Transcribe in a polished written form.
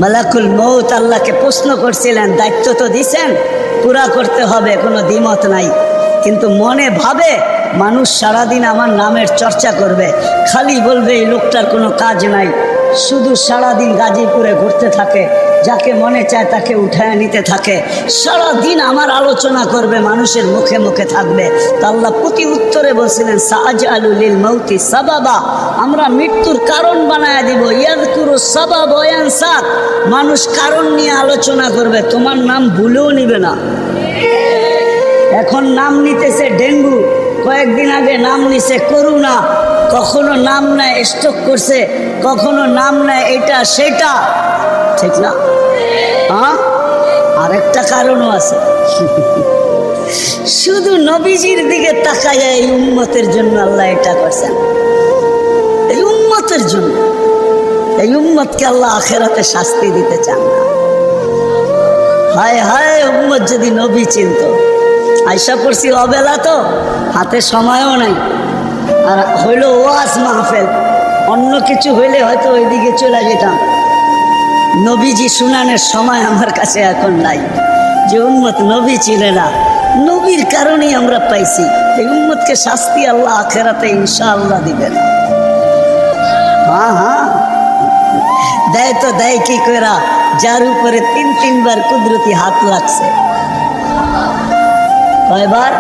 মালাকুল মউত আল্লাহকে প্রশ্ন করছিলেন, দায়িত্ব তো দিছেন, পুরা করতে হবে, কোনো দ্বিমত নাই। কিন্তু মনে ভাবে মানুষ সারাদিন আমার নামের চর্চা করবে, খালি বলবে এই লোকটার কোনো কাজ নাই, শুধু সারাদিন গাজীপুরে ঘুরতে থাকে, যাকে মনে চায় তাকে উঠায় নিতে থাকে, সারাদিন আমার আলোচনা করবে, মানুষের মুখে মুখে থাকবে। তা আল্লাহ প্রতি উত্তরে বলছিলেন, সাআজআলু লিল মাউতি সাবাবা, আমরা মৃত্যুর কারণ বানায় দিব। ইয়াযকুরু সাবাব ওয়া ইয়ানসাক, মানুষ কারণ নিয়ে আলোচনা করবে, তোমার নাম ভুলেও নিবে না। এখন নাম নিতেছে ডেঙ্গু, কয়েকদিন আগে নাম নিছে করোনা, কখনো নাম নেয় স্ট্রোক করছে, কখনো নাম নেয় এটা সেটা, ঠিক না? হ্যাঁ, আরেকটা কারণও আছে। শুধু নবীজির দিকে তাকায়, এই উম্মতের জন্য আল্লাহ এটা করছেন, এই উম্মতের জন্য। এই উম্মতকে আল্লাহ আখেরাতে শাস্তি দিতে চান না। হায় হায়, উম্মত যদি নবী চিনত। আয়সা পড়ছি অবেলা, তো হাতে সময়ও নাই, আর হইল ওয়াজ মাহফিল, অন্য কিছু হইলে হয়তো ওইদিকে চলে যেতাম। নবীজি শুনানের সময় আমার কাছে এখন নাই। যে উম্মত নবী চিনে না, নবীর কারণেই আমরা পাইছি। এই উম্মতকে শাস্তি আল্লাহ আখেরাতে ইনশাআল্লাহ দিবেন। হ্যাঁ হ্যাঁ, দেয় তো দেয় কি করা, যার উপরে 3-3 বার কুদরতি হাত লাগছে। কয়বার?